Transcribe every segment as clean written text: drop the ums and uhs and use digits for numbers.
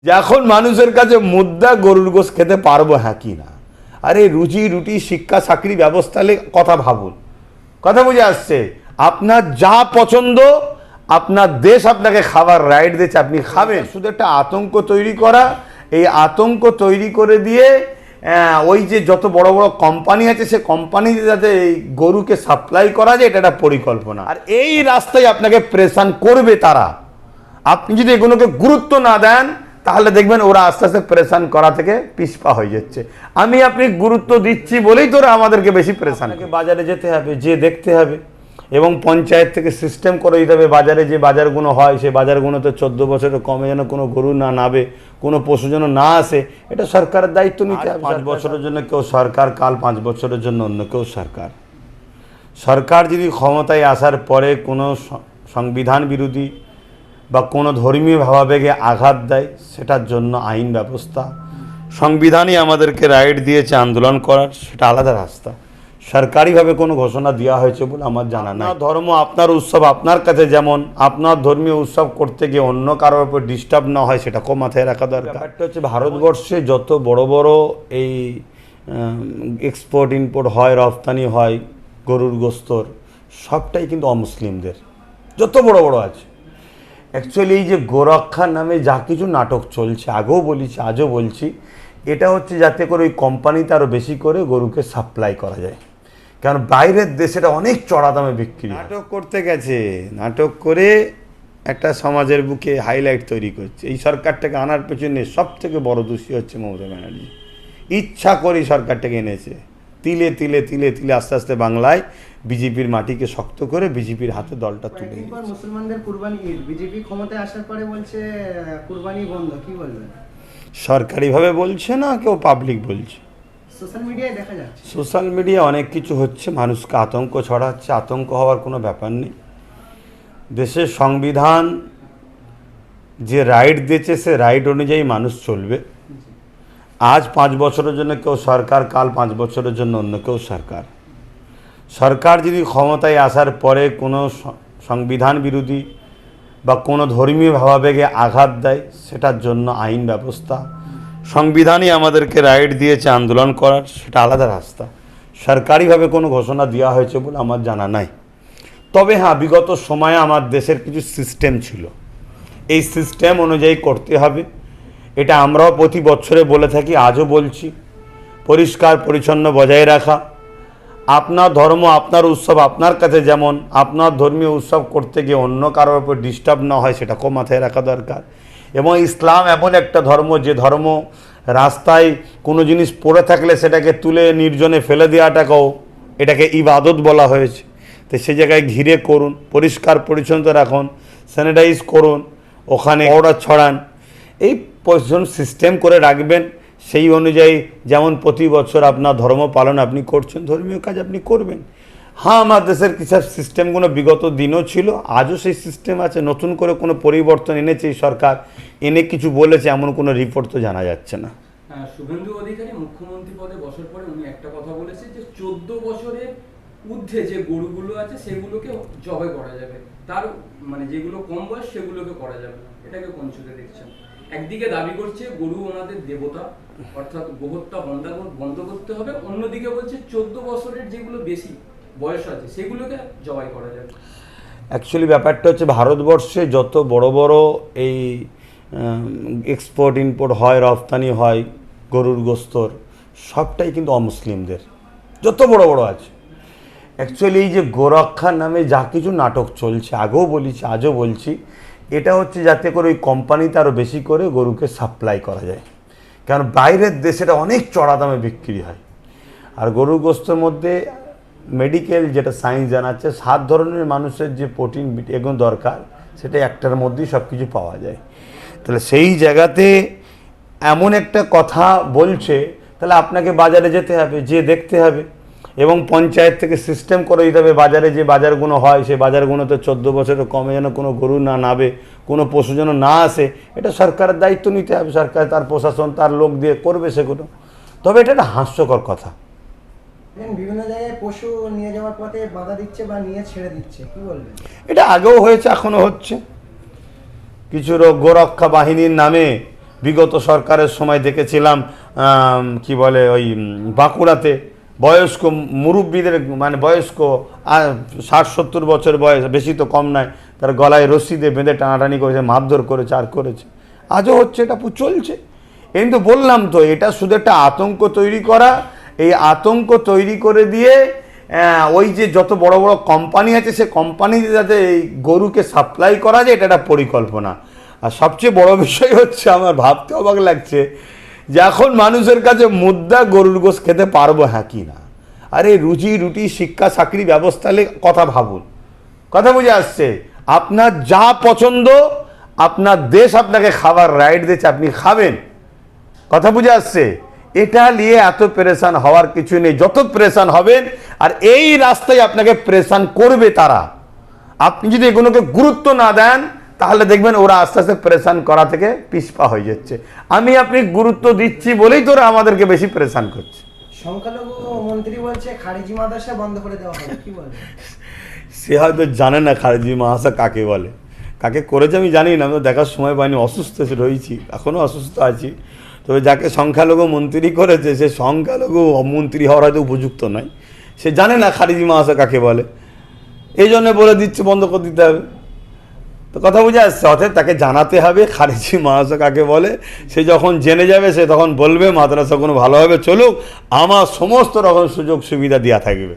এখন মানুষের কাছে মুদ্রা গরুর গোশ খেতে পারবো হ্যাঁ কি না। আরে রুজি রুটি শিক্ষা চাকরি ব্যবস্থা কথা ভাবুন, কথা বুঝে আসছে। আপনার যা পছন্দ আপনার দেশ আপনাকে খাবার রাইট দিচ্ছে, আপনি খাবেন। শুধু একটা আতঙ্ক তৈরি করা, এই আতঙ্ক তৈরি করে দিয়ে ওই যে যত বড় বড় কোম্পানি আছে সে কোম্পানিতে যাতে এই গরুকে সাপ্লাই করা যায়, এটা একটা পরিকল্পনা। আর এই রাস্তায় আপনাকে প্রেশান করবে তারা। আপনি যদি এগুলোকে গুরুত্ব না দেন তাহলে দেখবেন ওরা আস্তে আস্তে প্রেশান করা থেকে পিছপা হয়ে যাচ্ছে। আমি আপনি গুরুত্ব দিচ্ছি বলেই তোরা আমাদেরকে বেশি প্রেশান। বাজারে যেতে হবে, যে দেখতে হবে, এবং পঞ্চায়েত থেকে সিস্টেম করে দিতে হবে বাজারে যে বাজারগুলো হয় সেই বাজারগুলোতে 14 বছরের কমে যেন কোনো গরু না নাবে, কোনো পশু যেন না আসে, এটা সরকারের দায়িত্ব নিতে হবে। 5 বছরের জন্য কেউ সরকার, কাল 5 বছরের জন্য অন্য কেউ সরকার। সরকার যদি ক্ষমতায় আসার পরে কোনো সংবিধান বিরোধী বা কোনো ধর্মীয় ভাবাবেগে আঘাত দেয়, সেটার জন্য আইন ব্যবস্থা, সংবিধানই আমাদেরকে রাইট দিয়েছে আন্দোলন করার, সেটা আলাদা রাস্তা। সরকারিভাবে কোনো ঘোষণা দেওয়া হয়েছে বলে আমার জানা নাই। ধর্ম আপনার উৎসব আপনার কাছে যেমন, আপনার ধর্মীয় উৎসব করতে গিয়ে অন্য কারোর উপর ডিস্টার্ব না হয় সেটাকেও মাথায় রাখা দরকার। ব্যাপারটা হচ্ছে ভারতবর্ষে যত বড় বড় এই এক্সপোর্ট ইম্পোর্ট হয়, রপ্তানি হয় গরুর গোস্তর, সবটাই কিন্তু অমুসলিমদের, যত বড় বড় আছে। অ্যাকচুয়ালি এই যে গোরক্ষার নামে যা কিছু নাটক চলছে, আগেও বলেছি আজও বলছি, এটা হচ্ছে যাতে করে ওই কোম্পানিতে আরও বেশি করে গরুকে সাপ্লাই করা যায়। কারণ বাইরের দেশে এটা অনেক চড়া দামে বিক্রি। নাটক করতে গেছে, নাটক করে একটা সমাজের বুকে হাইলাইট তৈরি করছে। এই সরকারটাকে আনার পেছনে সব থেকে বড় দোষী হচ্ছে মমতা ব্যানার্জি। ইচ্ছা করেই সরকারটাকে এনেছে, তিলে তিলে তিলে তিলে আস্তে আস্তে বাংলায় বিজেপির মাটিকে শক্ত করে বিজেপির হাতে দলটা তুলে দিয়েছে। মুসলমানদের কুরবানি ঈদ, বিজেপি ক্ষমতায় আসার পরে বলছে কুরবানি বন্ধ, কি বলবেন? সরকারিভাবে বলছে না, কেউ পাবলিক বলছে, সোশ্যাল মিডিয়ায় দেখা যাচ্ছে। সোশ্যাল মিডিয়া অনেক কিছু হচ্ছে, মানুষকে আতঙ্ক ছড়াচ্ছে। আতঙ্ক হওয়ার কোনো ব্যাপার নেই। দেশের সংবিধান যে রাইট দিয়েছে সে রাইট অনুযায়ী মানুষ চলবে। আজ 5 বছরের জন্য কেউ সরকার, কাল 5 বছরের জন্য অন্য কেউ সরকার। সরকার যদি ক্ষমতায় আসার পরে কোনো সংবিধান বিরোধী বা কোনো ধর্মীয় ভাবাবেগে আঘাত দেয়, সেটার জন্য আইন ব্যবস্থা, সংবিধানই আমাদেরকে রাইট দিয়েছে আন্দোলন করার, সেটা আলাদা রাস্তা। সরকারিভাবে কোনো ঘোষণা দেওয়া হয়েছে বলে আমার জানা নাই। তবে হ্যাঁ, বিগত সময়ে আমার দেশের কিছু সিস্টেম ছিল, এই সিস্টেম অনুযায়ী করতে হবে। এটা আমরাও প্রতি বছরে বলে থাকি, আজও বলছি। পরিষ্কার পরিচ্ছন্ন বজায় রাখা, আপনার ধর্ম আপনার উৎসব আপনার কাছে যেমন, আপনার ধর্মীয় উৎসব করতে গিয়ে অন্য কারোর উপর ডিস্টার্ব না হয় সেটাকেও মাথায় রাখা দরকার। এবং ইসলাম এমন একটা ধর্ম যে ধর্ম রাস্তায় কোনো জিনিস পড়ে থাকলে সেটাকে তুলে নির্জনে ফেলে দেওয়াটাকেও এটাকে ইবাদত বলা হয়েছে। তো সে জায়গায় ঘিরে করুন, পরিষ্কার পরিচ্ছন্নতা রাখুন, স্যানিটাইজ করুন, ওখানে পাউডার ছড়ান, এই সিস্টেম করে রাখবেন। সেই অনুযায়ী যেমন প্রতি বছর আপনার ধর্ম পালন আপনি করছেন, ধর্মীয় কাজ আপনি করবেন। হ্যাঁ, আমার দেশের কিছু সিস্টেমগুলো বিগত দিনও ছিল, আজও সেই সিস্টেম আছে। নতুন করে কোনো পরিবর্তন এনেছে এই সরকার, এনে কিছু বলেছে এমন কোনো রিপোর্ট তো জানা যাচ্ছে না। শুভেন্দু অধিকারী মুখ্যমন্ত্রী পদে বসার পরে উনি একটা কথা বলেছে যে 14 বছরের ঊর্ধ্বে যে গরুগুলো আছে সেগুলোকে জবাই করা যাবে, তার মানে যেগুলো কম বয়স সেগুলোকে করা যাবে না। এটাকে কোন চোখে দেখছেন? একদিকে দাবি করছে গরু ওনাদের দেবতা, অর্থাৎ গোহত্যা বন্ধ করতে হবে, অন্যদিকে বলছে 14 বছরের যেগুলো বেশি বয়স আছে সেগুলোকে জবাই করা যাবে। অ্যাকচুয়ালি ব্যাপারটা হচ্ছে ভারতবর্ষে যত বড় বড় এই এক্সপোর্ট ইম্পোর্ট হয়, রপ্তানি হয় গরুর গোস্তর, সবটাই কিন্তু অমুসলিমদের, যত বড় বড় আছে। অ্যাকচুয়ালি এই যে গোরক্ষার নামে যা কিছু নাটক চলছে, আগেও বলেছি আজও বলছি, এটা হচ্ছে যাতে করে ওই কোম্পানিতে আরও বেশি করে গরুকে সাপ্লাই করা যায়। কারণ বাইরের দেশে এটা অনেক চড়া দামে বিক্রি হয়। আর গরুর গোস্তের মধ্যে মেডিকেল যেটা সায়েন্স জানাচ্ছে 7 ধরনের মানুষের যে প্রোটিন এগুলো দরকার, সেটা একটার মধ্যেই সব কিছু পাওয়া যায়। তাহলে সেই জায়গাতে এমন একটা কথা বলছে, তাহলে আপনাকে বাজারে যেতে হবে, যে দেখতে হবে, এবং পঞ্চায়েত থেকে সিস্টেম করে দিতে হবে বাজারে যে বাজারগুলো হয় সেই বাজারগুলোতে 14 বছরের কমে যেন কোনো গরু না নাবে, কোনো পশু যেন না আসে, এটা সরকারের দায়িত্ব নিতে হবে। সরকার তার প্রশাসন তার লোক দিয়ে করবে সেগুলো। তবে এটা একটা হাস্যকর কথা। বিভিন্ন জায়গায় পশু নিয়ে যাওয়ার পথে বাধা দিচ্ছে বা নিয়ে ছেড়ে দিচ্ছে, কি বলবেন? এটা আগেও হয়েছে, এখনও হচ্ছে। কিছু গোরক্ষা বাহিনীর নামে বিগত সরকারের সময় দেখেছিলাম কি বলে ওই বাঁকুড়াতে বয়স্ক মুরব্বীদের মানে বয়স্ক 60-70 বছর বয়স, বেশি তো কম নয়, তার গলায় রশি দিয়ে বেঁধে টানাটানি করেছে, মারধর করেছে আর করেছে। আজও হচ্ছে, এটা চলছে। কিন্তু বললাম তো, এটা শুধু একটা আতঙ্ক তৈরি করা। এই আতঙ্ক তৈরি করে দিয়ে ওই যে যত বড় বড় কোম্পানি আছে, সে কোম্পানিতে যাতে এই গরুকে সাপ্লাই করা যায়, এটা একটা পরিকল্পনা। আর সবচেয়ে বড় বিষয় হচ্ছে, আমার ভাবতে অবাক লাগছে যে এখন মানুষের কাছে মুদ্রা গরুর গোশ খেতে পারবো হ্যাঁ কি না। আরে রুজি রুটি শিক্ষা চাকরি ব্যবস্থা কথা ভাবুন, কথা বুঝে আসছে। আপনার যা পছন্দ, আপনার দেশ আপনাকে খাবার রাইট দিচ্ছে, আপনি খাবেন, কথা বুঝে আসছে। এটা নিয়ে এত প্রেশান হওয়ার কিছু নেই। যত প্রেশান হবেন, আর এই রাস্তায় আপনাকে প্রেশান করবে তারা। আপনি যদি এগুলোকে গুরুত্ব না দেন, তাহলে দেখবেন ওরা আস্তে আস্তে প্রেশান করা থেকে পিছপা হয়ে যাচ্ছে। আপনি গুরুত্ব দিচ্ছি বলেই তোরা আমাদেরকে বেশি প্রেশান করছে। সংখ্যালঘু মন্ত্রী বলছে খারিজি মাদ্রাসা বন্ধ করে দেওয়া হবে, কি বলে? সে হয়তো জানে না খারিজি মাদ্রাসা কাকে বলে, কাকে করেছে আমি জানি না, আমি তো দেখার সময় পাইনি, অসুস্থ রয়েছি, এখনও অসুস্থ আছি। তবে যাকে সংখ্যালঘু মন্ত্রী করেছে, সে সংখ্যালঘু মন্ত্রী হওয়ার হয়তো উপযুক্ত নয়, সে জানে না খারিজি মাদ্রাসা কাকে বলে, এই জন্য বলে দিচ্ছে বন্ধ করে দিতে হবে। তো কথা বুঝে আসছে, অর্থাৎ তাকে জানাতে হবে খারিজি মাদ্রাসা কাকে বলে। সে যখন জেনে যাবে, সে তখন বলবে মাদ্রাসা কোনো ভালোভাবে চলুক, আমার সমস্ত রকম সুযোগ সুবিধা দেওয়া থাকবে।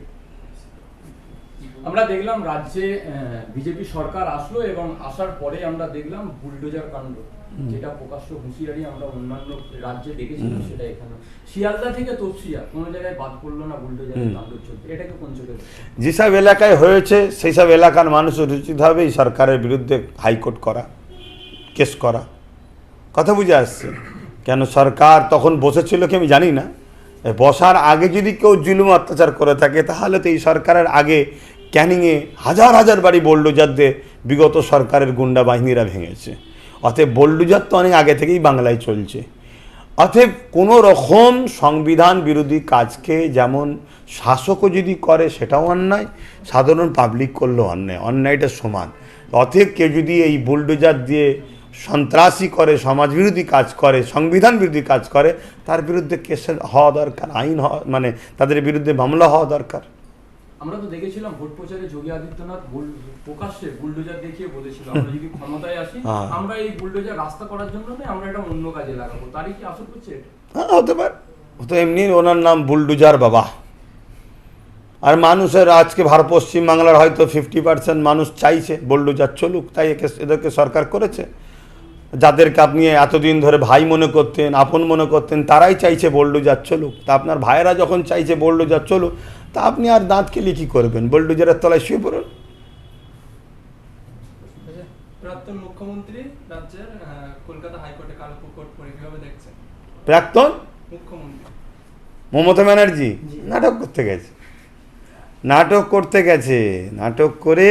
আমরা দেখলাম রাজ্যে বিজেপি সরকার আসলো এবং আসার পরে আমরা দেখলাম বুলডোজার কাণ্ড, যেটা প্রকাশ্য হুঁশিয়ারি আমরা অন্যান্য রাজ্যে দেখেছিলাম, সেটা এখানে শিয়ালদা থেকে তপসিয়া কোনো জায়গায় বাদ পড়লো না বুলডোজারের কাণ্ড চলছে। এটাকে কোন চোখে? যেসব এলাকায় হয়েছে সেই সব এলাকার মানুষের উচিত হবে এই সরকারের বিরুদ্ধে হাইকোর্ট করা, কেস করা, কথা বুঝে আসছে। কেন সরকার তখন বসেছিল কি আমি জানি না, বসার আগে যদি কেউ জুলুম অত্যাচার করে থাকে, তাহলে তো এই সরকারের আগে ক্যানিংয়ে হাজার হাজার বাড়ি বোল্ডোজার দিয়ে বিগত সরকারের গুন্ডা বাহিনীরা ভেঙেছে। অতএব বোল্ডোজার তো অনেক আগে থেকেই বাংলায় চলছে। অতএব কোনো রকম সংবিধান বিরোধী কাজকে যেমন শাসকও যদি করে সেটাও অন্যায়, সাধারণ পাবলিক করলেও অন্যায়, অন্যায়টা সমান। অতএব কেউ যদি এই বুলডোজার দিয়ে সন্ত্রাসী করে, সমাজবিরোধী কাজ করে, সংবিধান বিরোধী কাজ করে, তার বিরুদ্ধে কেস হওয়া দরকার, আইন হওয়া মানে তাদের বিরুদ্ধে মামলা হওয়া দরকার। আমরা তো দেখেছিলাম ভোট প্রচারে যোগী আদিত্যনাথ প্রকাশ্যে বুলডোজার দেখিয়ে বলেছিল, আমরা যদি ক্ষমতায় আসি আমরা এই বুলডোজার রাস্তা করার জন্য নয়, আমরা এটা অন্য কাজে লাগাবো। তারই কি আসল করছে? হ্যাঁ, হতে পারে। তো এমনি ওনার নাম বুলডোজার বাবা। আর মানুষের আজকে পশ্চিম বাংলার হয়তো 50% মানুষ চাইছে বুলডোজার চলুক, তাই এদেরকে সরকার করেছে। যাদেরকে আপনি এতদিন ধরে ভাই মনে করতেন, আপন মনে করতেন, তারাই চাইছে বুলডোজার চলুক। তা আপনার ভাইয়েরা যখন চাইছে বুলডোজার চলুক, তা আপনি আর দাঁত খেলে কী করবেন? বুলডোজারের তলায় শুয়ে পড়ুন। প্রাক্তন মুখ্যমন্ত্রী রাজ্যের কলকাতা হাইকোর্টে কালকে কোর্ট করে, কিভাবে দেখছেন? প্রাক্তন মুখ্যমন্ত্রী মমতা ব্যানার্জি নাটক করতে গেছে, নাটক করে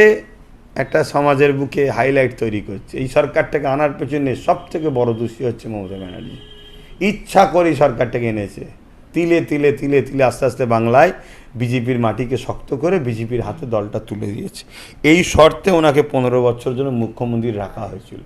একটা সমাজের বুকে হাইলাইট তৈরি করছে। এই সরকারটাকে আনার পেছনে সব থেকে বড় দোষী হচ্ছে মমতা ব্যানার্জি। ইচ্ছা করে সরকারটাকে এনেছে, তিলে তিলে তিলে তিলে আস্তে আস্তে বাংলায় বিজেপির মাটিকে শক্ত করে বিজেপির হাতে দলটা তুলে দিয়েছে। এই শর্তে ওনাকে 15 বছর জন্য মুখ্যমন্ত্রী রাখা হয়েছিল।